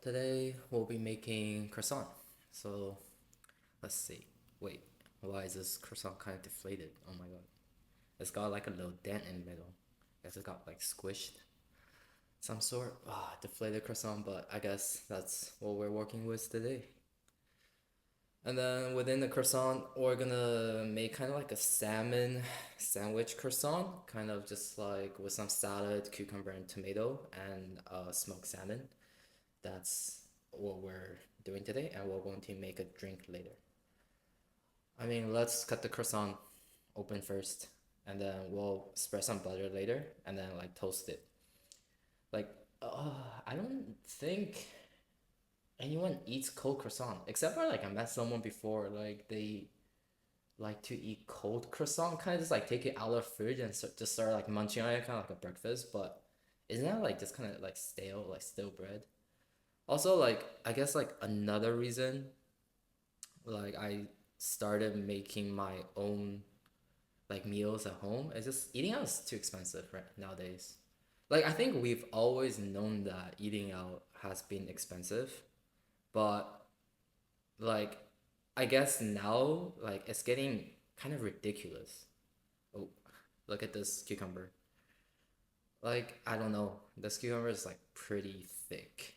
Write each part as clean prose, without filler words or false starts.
Today we'll be making croissant. So let's see. Wait, why is this croissant kind of deflated? Oh my god. It's got like a little dent in the middle. Guess it got like squished. Some sort. Deflated croissant, but I guess that's what we're working with today. And then within the croissant, we're gonna make kind of like a salmon sandwich croissant, kind of just like with some salad, cucumber, and tomato, and smoked salmon. That's what we're doing today, and we're going to make a drink later. I mean, let's cut the croissant open first, and then we'll spread some butter later, and then like toast it. Like, I don't think anyone eats cold croissant except for like I met someone before. Like they like to eat cold croissant, kind of just like take it out of the fridge and just start like munching on it, kind of like a breakfast. But isn't that like just kind of like stale, like stale bread? Also, like I guess like another reason like I started making my own like meals at home is just eating out is too expensive right nowadays. Like I think we've always known that eating out has been expensive, but like I guess now like it's getting kind of ridiculous. Oh, look at this cucumber. Like I don't know, this cucumber is like pretty thick.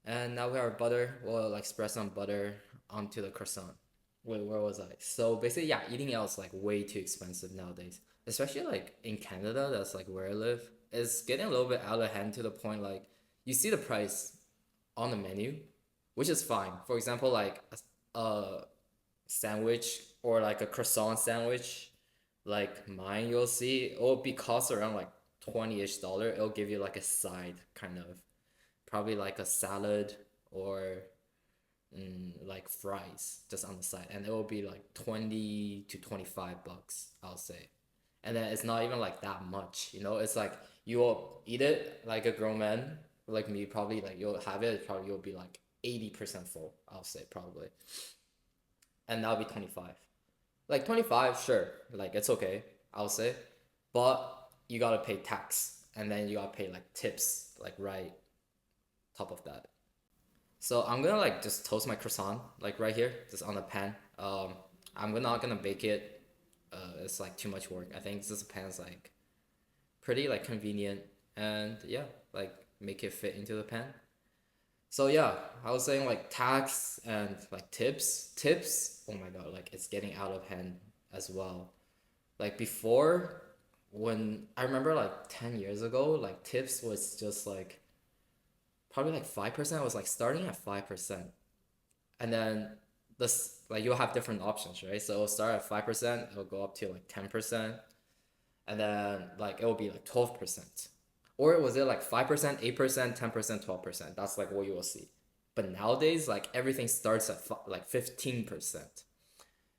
And now we have our butter. We'll like spread some butter onto the croissant. Wait, where was I? So basically, yeah, eating out is like way too expensive nowadays. Especially like in Canada, that's like where I live. It's getting a little bit out of hand to the point like you see the price on the menu, which is fine. For example, like a sandwich or like a croissant sandwich, like mine, you'll see it'll be cost around like 20-ish dollar. It'll give you like a side kind of probably like a salad or like fries just on the side, and it will be like 20 to 25 bucks, I'll say. And then it's not even like that much, it's like you'll eat it like a grown man like me, probably like you'll have it, probably you'll be like 80% full, I'll say, probably. And that'll be 25. Like 25, sure, like it's okay, I'll say. But you gotta pay tax, and then you gotta pay like tips like right top of that. So I'm gonna like just toast my croissant like right here, just on the pan. Not gonna bake it. It's like too much work. I think this pan is like pretty like convenient, and yeah, like make it fit into the pan. So yeah, I was saying like tax and like tips. Tips, oh my god, like it's getting out of hand as well. Like before, when I remember like 10 years ago, like tips was just like probably like 5%. It was like starting at 5%. And then this like you'll have different options, right? So it'll start at 5%, it'll go up to like 10%, and then like it will be like 12%. Or was it like 5%, 8%, 10%, 12%? That's like what you will see. But nowadays, like everything starts at like 15%.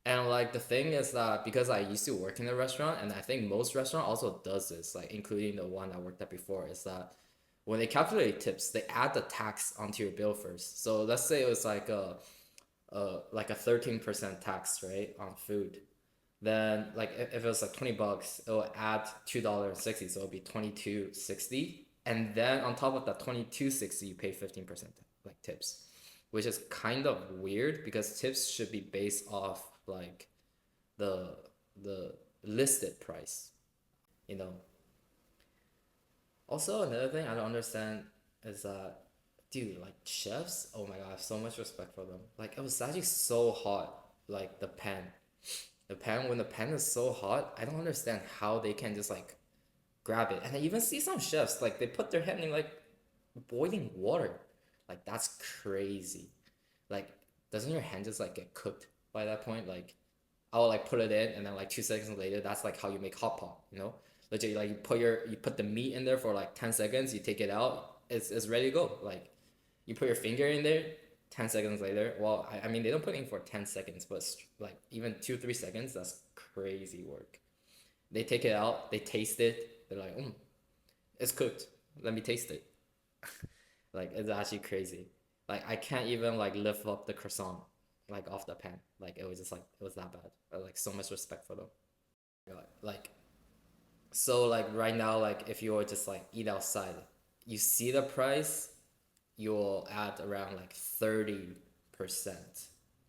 And like the thing is that because I used to work in a restaurant, and I think most restaurant also does this, like including the one I worked at before, is that when they calculate tips, they add the tax onto your bill first. So let's say it was like a 13% tax rate on food. Then like if it was like 20 bucks, it'll add $2.60, so it'll be 22.60. And then on top of that 22.60, you pay 15% like tips, which is kind of weird because tips should be based off like the the listed price, you know. Also, another thing I don't understand is that, dude, like chefs, oh my god, I have so much respect for them. Like it was actually so hot, like the pan. The pan, when the pan is so hot, I don't understand how they can just like grab it. And I even see some chefs, like they put their hand in like boiling water. Like that's crazy. Like, doesn't your hand just like get cooked by that point? Like, I'll like put it in, and then like 2 seconds later, that's like how you make hot pot, you know? Legit, like you put the meat in there for like 10 seconds, you take it out, it's ready to go. Like, you put your finger in there, 10 seconds later. Well, I mean they don't put it in for 10 seconds, but like even 2 3 seconds, that's crazy work. They take it out, they taste it, they're like, it's cooked. Let me taste it. Like it's actually crazy. Like I can't even like lift up the croissant like off the pan. Like it was just like it was that bad. Like so much respect for them. Like so like right now, like if you were just like eat outside, you see the price, you'll add around like 30%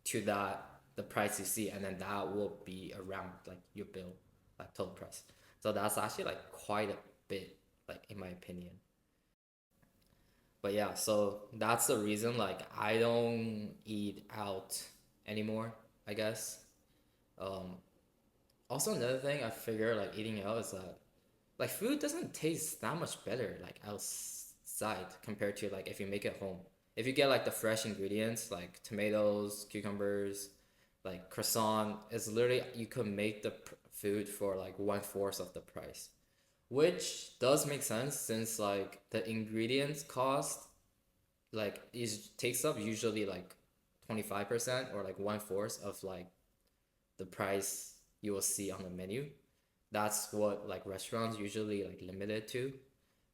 to that the price you see, and then that will be around like your bill, like total price. So that's actually like quite a bit, like in my opinion. But yeah, so that's the reason like I don't eat out anymore, I guess. Um, Also another thing I figure like eating out is that like food doesn't taste that much better like outside compared to like if you make it home. If you get like the fresh ingredients like tomatoes, cucumbers, like croissant, it's literally you could make the food for like one fourth of the price, which does make sense since like the ingredients cost like is takes up usually like 25% or like one fourth of like the price you will see on the menu. That's what like restaurants usually like limited to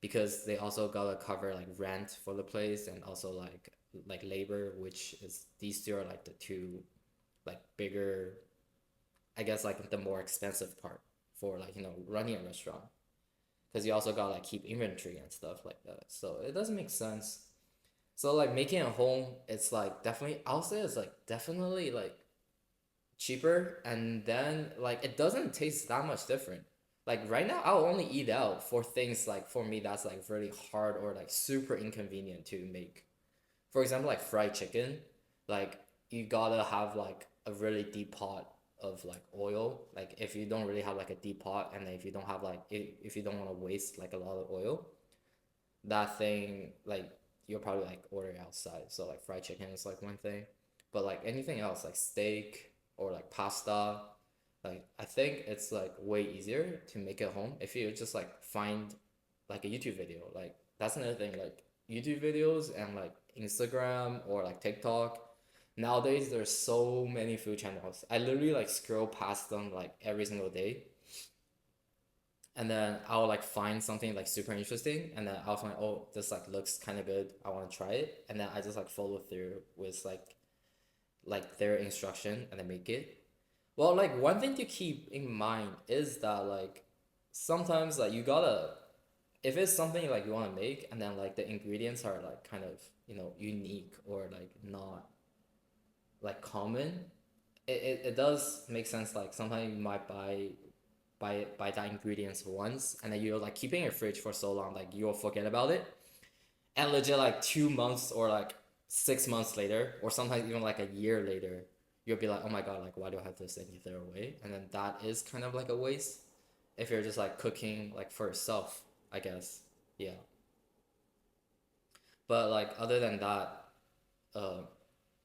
because they also gotta cover like rent for the place and also like labor, which is these two are like the two like bigger, I guess like the more expensive part for like running a restaurant because you also gotta like keep inventory and stuff like that. So it doesn't make sense. So like making it home, it's like definitely I'll say it's like definitely like cheaper, and then like it doesn't taste that much different. Like right now I'll only eat out for things like for me that's like really hard or like super inconvenient to make. For example, like fried chicken, like you gotta have like a really deep pot of like oil. Like if you don't really have like a deep pot, and then if you don't have like if you don't want to waste like a lot of oil, that thing like you'll probably like order outside. So like fried chicken is like one thing, but like anything else like steak or like pasta, like I think it's like way easier to make it home if you just like find like a YouTube video. Like that's another thing, like YouTube videos and like Instagram or like TikTok. Nowadays there's so many food channels. I literally like scroll past them like every single day, and then I'll like find something like super interesting, and then I'll find, oh, this like looks kind of good, I want to try it, and then I just like follow through with like their instruction and then make it. Well, like one thing to keep in mind is that like sometimes like you gotta, if it's something like you want to make and then like the ingredients are like kind of unique or like not like common, it does make sense. Like sometimes you might buy that ingredients once, and then you're like keeping it in your fridge for so long like you'll forget about it, and legit like 2 months or like 6 months later, or sometimes even like a year later, you'll be like, oh my god, like why do I have this, and you throw it away, and then that is kind of like a waste if you're just like cooking like for yourself, I guess. Yeah, but like other than that, uh,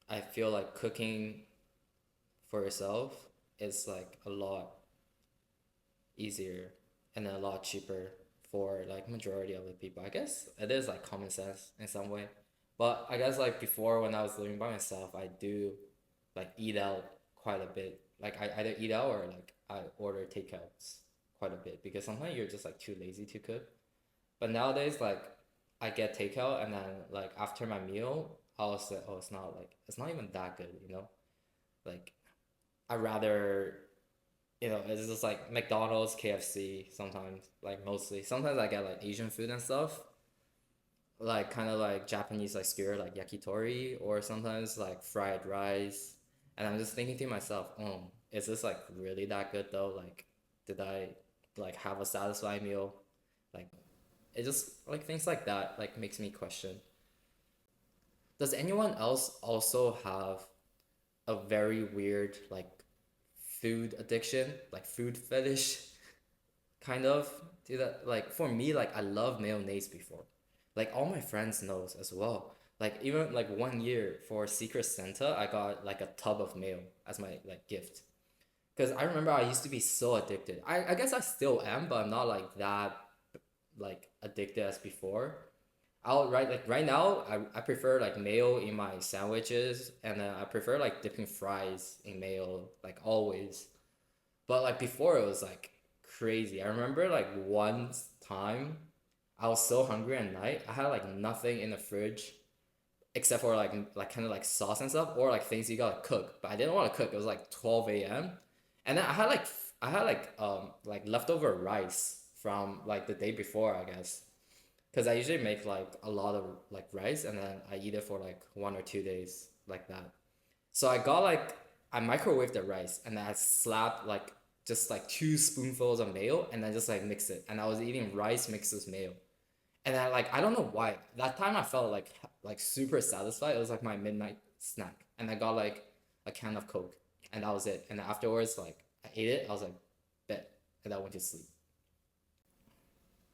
I feel like cooking for yourself is like a lot easier and a lot cheaper for like majority of the people. I guess it is like common sense in some way. But I guess like before when I was living by myself, I do like eat out quite a bit. Like I either eat out or like I order takeouts quite a bit because sometimes you're just like too lazy to cook. But nowadays like I get takeout, and then like after my meal, I'll say, oh, it's not even that good, you know? Like I rather, it's just like McDonald's, KFC sometimes, like mostly. Sometimes I get like Asian food and stuff, like kind of like Japanese like skewer, like yakitori, or sometimes like fried rice. And I'm just thinking to myself, oh, is this like really that good though? Like, did I like have a satisfying meal? Like, it just like things like that like makes me question. Does anyone else also have a very weird like food addiction, like food fetish? Kind of do that. Like for me, like I love mayonnaise before, like all my friends knows as well. Like even like 1 year for Secret Santa, I got like a tub of mayo as my like gift, because I remember I used to be so addicted. I guess I still am, but I'm not like that like addicted as before. I'll right now I prefer like mayo in my sandwiches, and then I prefer like dipping fries in mayo like always. But like before it was like crazy. I remember like one time I was so hungry at night. I had like nothing in the fridge except for like kind of like sauce and stuff, or like things you gotta cook. But I didn't want to cook. It was like 12 a.m. And then I had like leftover rice from like the day before, I guess. because I usually make like a lot of like rice and then I eat it for like 1 or 2 days like that. So I microwaved the rice and then I slapped like just like 2 spoonfuls of mayo and then just like mix it. And I was eating rice mixed with mayo. And then like I don't know why. That time I felt like super satisfied. It was like my midnight snack. And I got like a can of Coke. And that was it. And then afterwards, like I ate it, I was like, bet. And I went to sleep.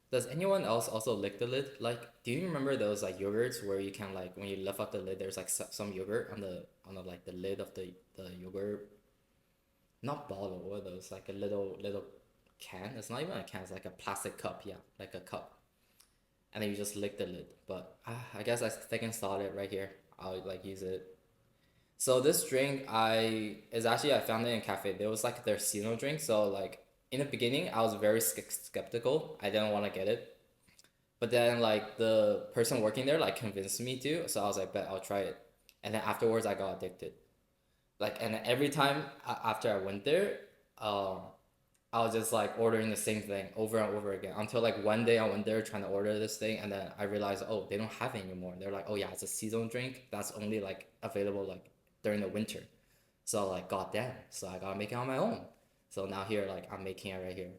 Does anyone else also lick the lid? Like, do you remember those like yogurts where you can like when you lift up the lid, there's like some yogurt on the like the lid of the yogurt, not bottle. What are those? Like a little can. It's not even a can. It's like a plastic cup. Yeah, like a cup. And then you just lick the lid. But I guess I think I installed it right here. I'll like use it. So this drink I found it in a cafe. There was like their seasonal drink. So like in the beginning I was very skeptical. I didn't want to get it. But then like the person working there like convinced me to, so I was like, bet I'll try it. And then afterwards I got addicted. Like and every time after I went there, um, I was just like ordering the same thing over and over again until like one day I went there trying to order this thing and then I realized, oh, they don't have it anymore. They're like, oh yeah, it's a seasonal drink that's only like available like during the winter. So like god damn, so I gotta make it on my own. So now here like I'm making it right here.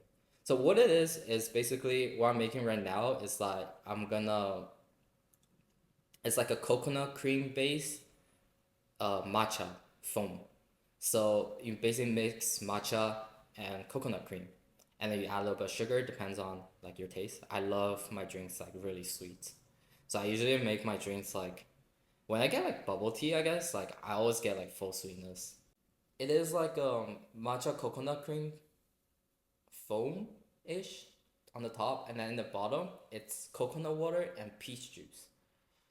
So what it is basically what I'm making right now is like it's like a coconut cream base matcha foam. So you basically mix matcha and coconut cream, and then you add a little bit of sugar. Depends on like your taste. I love my drinks like really sweet, so I usually make my drinks like when I get like bubble tea. I guess like I always get like full sweetness. It is like matcha coconut cream foam ish on the top, and then in the bottom it's coconut water and peach juice.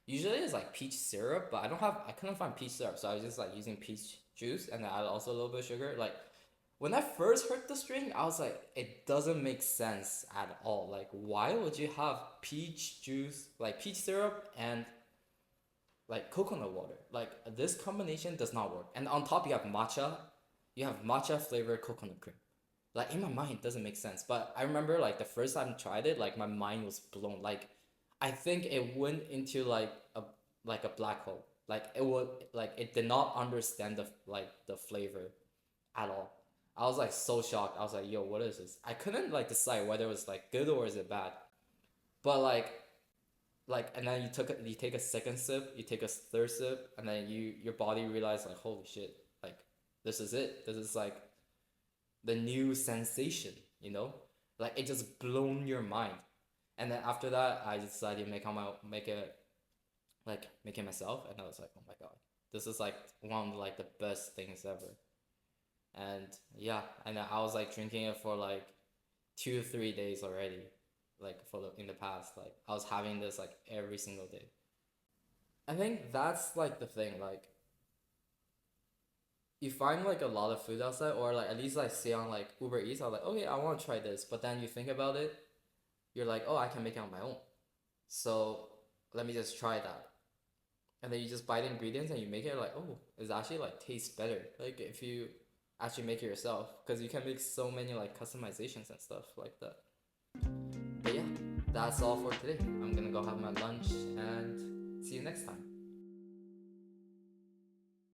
Usually it's like peach syrup, but I couldn't find peach syrup, so I was just like using peach juice and then I add also a little bit of sugar. Like when I first heard this drink, I was like, it doesn't make sense at all. Like why would you have peach juice, like peach syrup and like coconut water? Like this combination does not work. And on top you have matcha flavored coconut cream. Like in my mind it doesn't make sense. But I remember like the first time I tried it, like my mind was blown. Like I think it went into like a black hole. Like it would like it did not understand the flavor at all. I was like so shocked. I was like, yo, what is this? I couldn't like decide whether it was like good or is it bad. But like and then you take a second sip, you take a third sip, and then your body realized like holy shit, like this is it. This is like the new sensation, you know? Like it just blown your mind. And then after that, I decided to make it myself, and I was like, oh my god, this is like one of like the best things ever. And yeah, and I was like drinking it for like 2 or 3 days already, like for the in the past, like I was having this like every single day. I think that's like the thing, like you find like a lot of food outside, or like at least like say on like Uber Eats, I'm like, okay, I want to try this, but then you think about it, you're like, oh, I can make it on my own. So let me just try that. And then you just buy the ingredients and you make it like, oh, it's actually like tastes better. Like if you actually make it yourself, because you can make so many like customizations and stuff like that. But yeah, that's all for today. I'm gonna go have my lunch and see you next time.